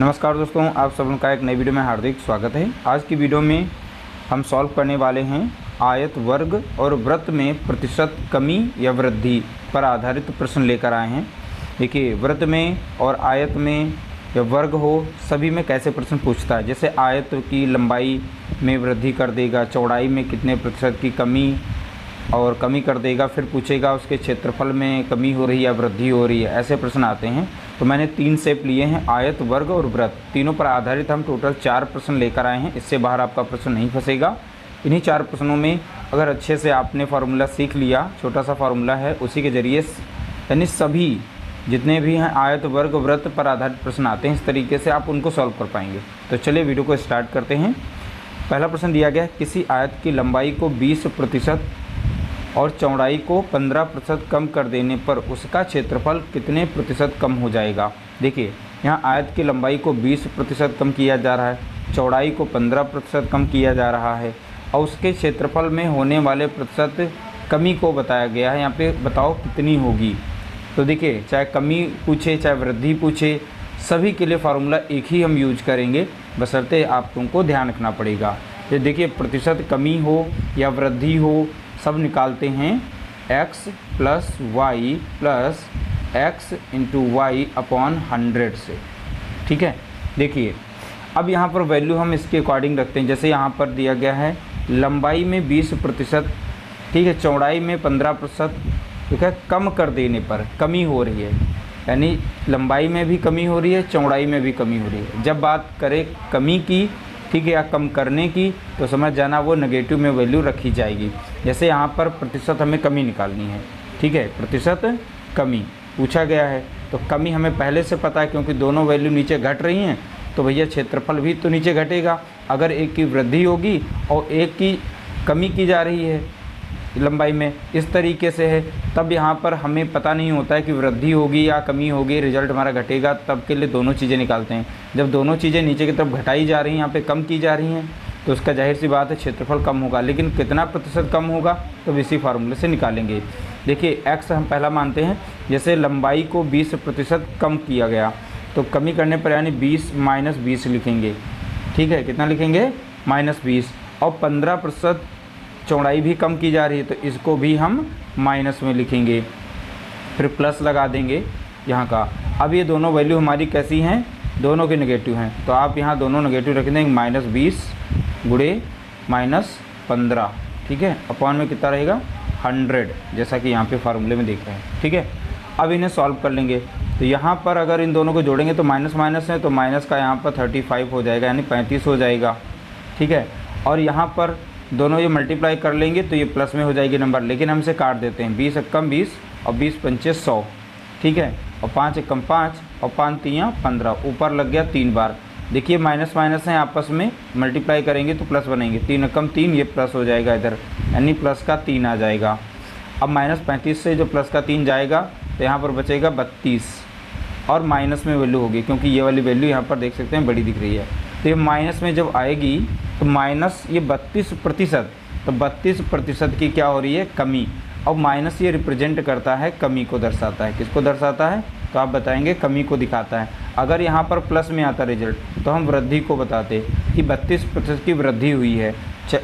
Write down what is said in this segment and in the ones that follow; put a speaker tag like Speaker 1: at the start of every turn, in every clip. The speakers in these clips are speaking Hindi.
Speaker 1: नमस्कार दोस्तों, आप सब का एक नई वीडियो में हार्दिक स्वागत है। आज की वीडियो में हम सॉल्व करने वाले हैं आयत, वर्ग और वृत्त में प्रतिशत कमी या वृद्धि पर आधारित प्रश्न लेकर आए हैं। देखिए, वृत्त में और आयत में या वर्ग हो, सभी में कैसे प्रश्न पूछता है। जैसे आयत की लंबाई में वृद्धि कर देगा, चौड़ाई में कितने प्रतिशत की कमी और कमी कर देगा, फिर पूछेगा उसके क्षेत्रफल में कमी हो रही है या वृद्धि हो रही है। ऐसे प्रश्न आते हैं। तो मैंने 3 शेप लिए हैं, आयत, वर्ग और वृत्त। तीनों पर आधारित हम टोटल 4 प्रश्न लेकर आए हैं। इससे बाहर आपका प्रश्न नहीं फंसेगा। इन्हीं 4 प्रश्नों में अगर अच्छे से आपने फार्मूला सीख लिया, छोटा सा फार्मूला है, उसी के ज़रिए यानी सभी जितने भी हैं आयत, वर्ग, वृत्त पर आधारित प्रश्न आते हैं, इस तरीके से आप उनको सॉल्व कर पाएंगे। तो चलिए वीडियो को स्टार्ट करते हैं। पहला प्रश्न दिया गया है, किसी आयत की लंबाई को 20% और चौड़ाई को 15% कम कर देने पर उसका क्षेत्रफल कितने प्रतिशत कम हो जाएगा। देखिए, यहाँ आयत की लंबाई को 20% कम किया जा रहा है, चौड़ाई को 15% कम किया जा रहा है और उसके क्षेत्रफल में होने वाले प्रतिशत कमी को बताया गया है। यहाँ पे बताओ कितनी होगी। तो देखिए, चाहे कमी पूछे चाहे वृद्धि पूछे, सभी के लिए फार्मूला एक ही हम यूज करेंगे, बशर्ते आप तुमको ध्यान रखना पड़ेगा। तो देखिए, प्रतिशत कमी हो या वृद्धि हो, सब निकालते हैं x plus y plus x into y upon 100 से। ठीक है, देखिए अब यहाँ पर वैल्यू हम इसके अकॉर्डिंग रखते हैं। जैसे यहाँ पर दिया गया है लंबाई में 20%, ठीक है, चौड़ाई में 15%, ठीक है, कम कर देने पर कमी हो रही है, यानी लंबाई में भी कमी हो रही है, चौड़ाई में भी कमी हो रही है। जब बात करें कमी की, ठीक है, या कम करने की, तो समझ जाना वो नेगेटिव में वैल्यू रखी जाएगी। जैसे यहाँ पर प्रतिशत हमें कमी निकालनी है, ठीक है, प्रतिशत कमी पूछा गया है, तो कमी हमें पहले से पता है क्योंकि दोनों वैल्यू नीचे घट रही हैं, तो भैया क्षेत्रफल भी तो नीचे घटेगा। अगर एक की वृद्धि होगी और एक की कमी की जा रही है लंबाई में, इस तरीके से है, तब यहाँ पर हमें पता नहीं होता है कि वृद्धि होगी या कमी होगी, रिजल्ट हमारा घटेगा, तब के लिए दोनों चीज़ें निकालते हैं। जब दोनों चीज़ें नीचे की तरफ घटाई जा रही हैं, यहाँ पे कम की जा रही हैं, तो उसका जाहिर सी बात है क्षेत्रफल कम होगा। लेकिन कितना प्रतिशत कम होगा तो इसी फार्मूले से निकालेंगे। देखिए, x हम पहला मानते हैं। जैसे लंबाई को 20% कम किया गया, तो कमी करने पर यानी 20 माइनस 20 लिखेंगे। ठीक है, कितना लिखेंगे? -20। और 15% चौड़ाई भी कम की जा रही है, तो इसको भी हम माइनस में लिखेंगे, फिर प्लस लगा देंगे यहाँ का। अब ये दोनों वैल्यू हमारी कैसी हैं? दोनों के नेगेटिव हैं, तो आप यहाँ दोनों नेगेटिव रख देंगे। -20 गुणे -15, ठीक है, अपॉन में कितना रहेगा? 100, जैसा कि यहाँ पे फार्मूले में देख रहे हैं। ठीक है, अब इन्हें सॉल्व कर लेंगे। तो यहाँ पर अगर इन दोनों को जोड़ेंगे तो माइनस माइनस है, तो माइनस का यहाँ पर 35 हो जाएगा, यानी 35 हो जाएगा। ठीक है, और यहाँ पर दोनों ये मल्टीप्लाई कर लेंगे तो ये प्लस में हो जाएगी नंबर, लेकिन हम इसे काट देते हैं। 20 कम 20 और 20 पंचे 100, ठीक है, और 5 कम 5 और 5 3 15, ऊपर लग गया 3 बार। देखिए, माइनस माइनस हैं, आपस में मल्टीप्लाई करेंगे तो प्लस बनेंगे। 3 कम 3, ये प्लस हो जाएगा इधर, यानी प्लस का 3 आ जाएगा। अब -35 से जो प्लस का 3 जाएगा तो यहाँ पर बचेगा 32, और माइनस में वैल्यू होगी क्योंकि ये वाली वैल्यू यहाँ पर देख सकते हैं बड़ी दिख रही है। तो ये माइनस में जब आएगी तो माइनस ये 32%, तो 32% की क्या हो रही है? कमी। और माइनस ये रिप्रेजेंट करता है कमी को दर्शाता है। किसको दर्शाता है? तो आप बताएंगे कमी को दिखाता है। अगर यहाँ पर प्लस में आता रिजल्ट तो हम वृद्धि को बताते कि 32% की वृद्धि हुई है।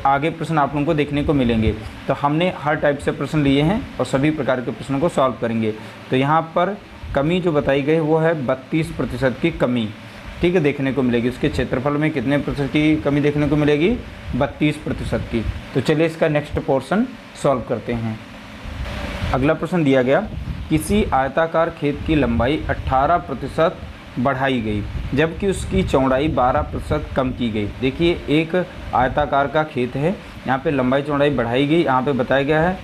Speaker 1: आगे प्रश्न आप लोगों को देखने को मिलेंगे। तो हमने हर टाइप से प्रश्न लिए हैं और सभी प्रकार के प्रश्नों को सॉल्व करेंगे। तो यहाँ पर कमी जो बताई गई वो है 32% की कमी, ठीक है, देखने को मिलेगी। उसके क्षेत्रफल में कितने प्रतिशत की कमी देखने को मिलेगी? 32% की। तो चलिए इसका नेक्स्ट पोर्शन सॉल्व करते हैं। अगला प्रश्न दिया गया, किसी आयताकार खेत की लंबाई 18% बढ़ाई गई जबकि उसकी चौड़ाई 12% कम की गई। देखिए, एक आयताकार का खेत है, यहाँ पे लंबाई चौड़ाई बढ़ाई गई, यहाँ पे बताया गया है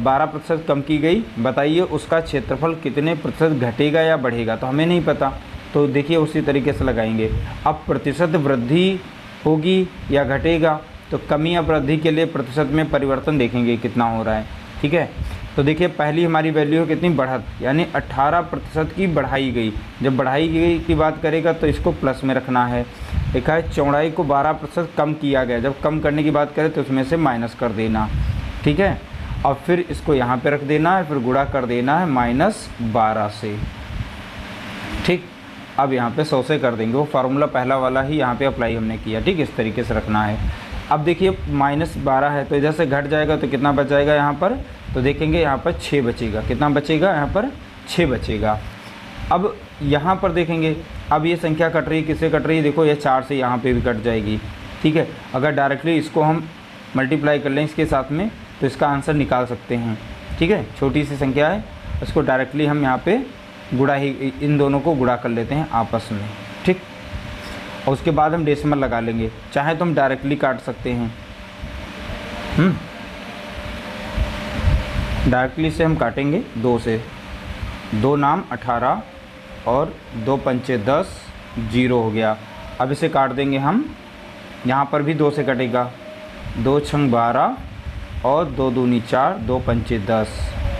Speaker 1: 12% कम की गई। बताइए उसका क्षेत्रफल कितने प्रतिशत घटेगा या बढ़ेगा? तो हमें नहीं पता, तो देखिए उसी तरीके से लगाएंगे। अब प्रतिशत वृद्धि होगी या घटेगा, तो कमी या वृद्धि के लिए प्रतिशत में परिवर्तन देखेंगे कितना हो रहा है। ठीक है, तो देखिए पहली हमारी वैल्यू है कितनी? बढ़त, यानी 18% की बढ़ाई गई। जब बढ़ाई गई की बात करेगा तो इसको प्लस में रखना है। देखा है, चौड़ाई को 12% कम किया गया, जब कम करने की बात करें तो उसमें से माइनस कर देना। ठीक है, और फिर इसको यहाँ पे रख देना है, फिर गुणा कर देना है -12 से। ठीक, अब यहाँ पे 100 से कर देंगे, वो फार्मूला पहला वाला ही यहाँ पे अप्लाई हमने किया। ठीक, इस तरीके से रखना है। अब देखिए -12 है तो इधर से घट जाएगा तो कितना बच जाएगा यहाँ पर, तो देखेंगे यहाँ पर 6 बचेगा। कितना बचेगा यहाँ पर, 6 बचेगा। अब यहाँ पर देखेंगे, अब ये संख्या कट रही है, किससे कट रही है, देखो ये 4 से यहाँ पे भी कट जाएगी। ठीक है, अगर डायरेक्टली इसको हम मल्टीप्लाई कर लें इसके साथ में तो इसका आंसर निकाल सकते हैं। ठीक है, छोटी सी संख्या है, इसको डायरेक्टली हम यहाँ पे गुणा ही, इन दोनों को गुणा कर लेते हैं आपस में। ठीक, और उसके बाद हम डेसिमल लगा लेंगे, चाहे तो हम डायरेक्टली काट सकते हैं। डायरेक्टली से हम काटेंगे 2 से, 2 नाम 18 और 2 पंचे 10, 0 हो गया। अब इसे काट देंगे हम, यहाँ पर भी 2 से कटेगा, 2 छंग 12 और 2 दूनी 4, 2 पंचे 10।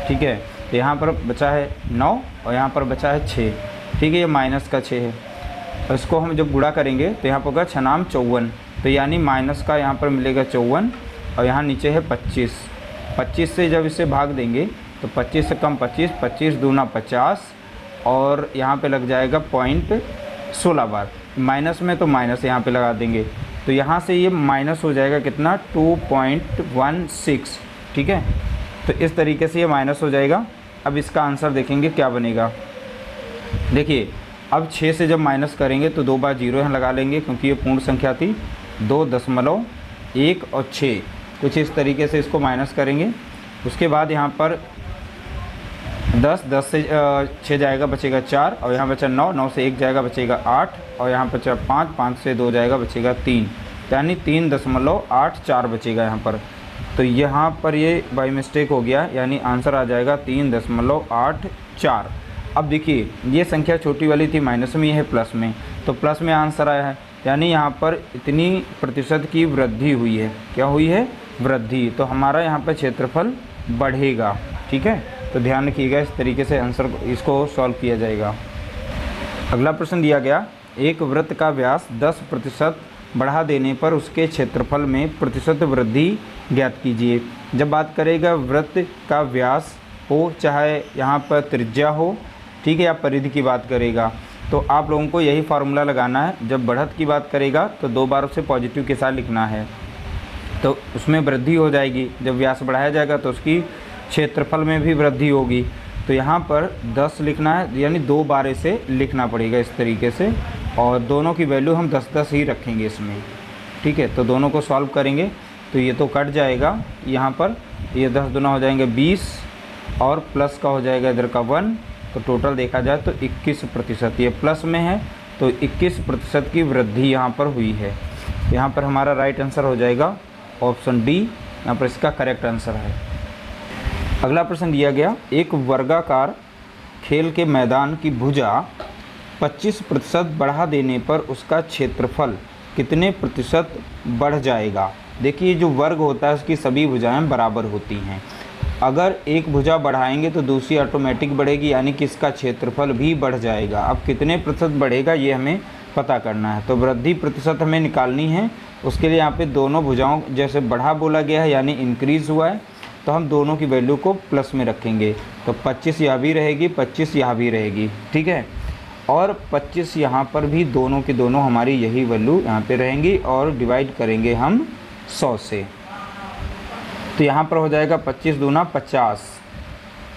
Speaker 1: ठीक है, तो यहाँ पर बचा है 9 और यहाँ पर बचा है 6। ठीक है, ये माइनस का 6 है। और इसको हम जब गुणा करेंगे तो यहाँ पर होगा 6 नाम 54, तो यानी माइनस का यहाँ पर मिलेगा 54 और यहाँ नीचे है 25। 25 से जब इसे भाग देंगे तो 25 से कम 25, 25 दूना 50 और यहाँ पे लग जाएगा पॉइंट 16 बार। माइनस में तो माइनस यहाँ पे लगा देंगे, तो यहाँ से ये माइनस हो जाएगा कितना, 2.16। ठीक है, तो इस तरीके से ये माइनस हो जाएगा। अब इसका आंसर देखेंगे क्या बनेगा। देखिए अब 6 से जब माइनस करेंगे तो 2 बार 0 यहाँ लगा लेंगे क्योंकि ये पूर्ण संख्या थी। 2.1 और 6, कुछ इस तरीके से इसको माइनस करेंगे। उसके बाद यहाँ पर 10 से 6 जाएगा बचेगा 4 और यहाँ बचा 9 से 1 जाएगा बचेगा 8 और यहाँ बचा 5 से 2 जाएगा बचेगा 3, यानी 3.84 बचेगा यहाँ पर। तो यहाँ पर ये बाई मिस्टेक हो गया, यानी आंसर आ जाएगा 3.84। अब देखिए ये संख्या छोटी वाली थी माइनस में, ये है प्लस में, तो प्लस में आंसर आया है, यानी यहाँ पर इतनी प्रतिशत की वृद्धि हुई है। क्या हुई है, वृद्धि। तो हमारा यहाँ पर क्षेत्रफल बढ़ेगा। ठीक है, तो ध्यान रखिएगा, इस तरीके से आंसर इसको सॉल्व किया जाएगा। अगला प्रश्न दिया गया, एक वृत्त का व्यास 10% बढ़ा देने पर उसके क्षेत्रफल में प्रतिशत वृद्धि ज्ञात कीजिए। जब बात करेगा वृत्त का व्यास हो, चाहे यहाँ पर त्रिज्या हो, ठीक है, या परिधि की बात करेगा, तो आप लोगों को यही फार्मूला लगाना है। जब बढ़त की बात करेगा तो 2 बार उसे पॉजिटिव के साथ लिखना है, तो उसमें वृद्धि हो जाएगी। जब व्यास बढ़ाया जाएगा तो उसकी क्षेत्रफल में भी वृद्धि होगी। तो यहाँ पर 10 लिखना है, यानी 2 बार इसे लिखना पड़ेगा इस तरीके से, और दोनों की वैल्यू हम 10-10 ही रखेंगे इसमें। ठीक है, तो दोनों को सॉल्व करेंगे तो ये तो कट जाएगा, यहाँ पर ये 10 दूना हो जाएंगे 20 और प्लस का हो जाएगा इधर का 1, तो टोटल देखा जाए तो 21%। ये प्लस में है तो 21% की वृद्धि यहाँ पर हुई है। यहाँ पर हमारा राइट आंसर हो जाएगा ऑप्शन डी, यहाँ पर इसका करेक्ट आंसर है। अगला प्रश्न दिया गया, एक वर्गाकार खेल के मैदान की भुजा 25% बढ़ा देने पर उसका क्षेत्रफल कितने प्रतिशत बढ़ जाएगा। देखिए जो वर्ग होता है उसकी सभी भुजाएं बराबर होती हैं। अगर एक भुजा बढ़ाएंगे तो दूसरी ऑटोमेटिक बढ़ेगी, यानी कि इसका क्षेत्रफल भी बढ़ जाएगा। अब कितने प्रतिशत बढ़ेगा ये हमें पता करना है, तो वृद्धि प्रतिशत हमें निकालनी है। उसके लिए यहाँ पे दोनों भुजाओं, जैसे बढ़ा बोला गया है यानी इंक्रीज़ हुआ है, तो हम दोनों की वैल्यू को प्लस में रखेंगे। तो 25 यहाँ भी रहेगी, 25 यहाँ भी रहेगी। ठीक है, और 25 यहाँ पर भी, दोनों की दोनों हमारी यही वैल्यू यहाँ पे रहेंगी और डिवाइड करेंगे हम 100 से। तो यहाँ पर हो जाएगा 25 दूना 50,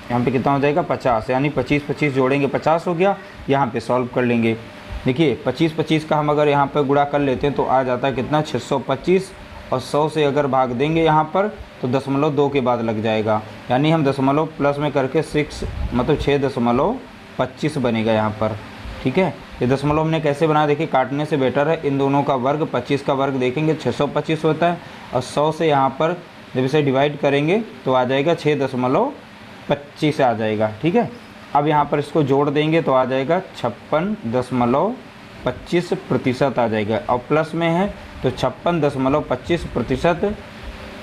Speaker 1: यहाँ पे कितना हो जाएगा 50, यानी 25 जोड़ेंगे 50 हो गया। यहाँ पे सॉल्व कर लेंगे। देखिए 25 का हम अगर यहाँ पर गुणा कर लेते हैं तो आ जाता है कितना 625, और 100 से अगर भाग देंगे यहाँ पर तो 0.2 के बाद लग जाएगा, यानी हम दशमलव प्लस में करके 6 मतलब 6.25 बनेगा यहाँ पर। ठीक है, ये दशमलव हमने कैसे बनाया, देखिए काटने से बेटर है। इन दोनों का वर्ग 25 का वर्ग देखेंगे 625 होता है, और 100 से यहाँ पर जब इसे डिवाइड करेंगे तो आ जाएगा 6.25 आ जाएगा। ठीक है, अब यहाँ पर इसको जोड़ देंगे तो आ जाएगा 56.25% आ जाएगा, और प्लस में है तो 56.25%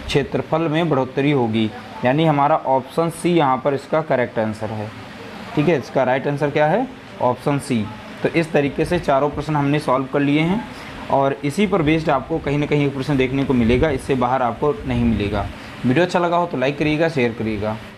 Speaker 1: क्षेत्रफल में बढ़ोतरी होगी, यानी हमारा ऑप्शन सी यहाँ पर इसका करेक्ट आंसर है। ठीक है, इसका राइट आंसर क्या है, ऑप्शन सी। तो इस तरीके से चारों प्रश्न हमने सॉल्व कर लिए हैं, और इसी पर बेस्ड आपको कहीं ना कहीं एक प्रश्न देखने को मिलेगा, इससे बाहर आपको नहीं मिलेगा। वीडियो अच्छा लगा हो तो लाइक करिएगा, शेयर करिएगा।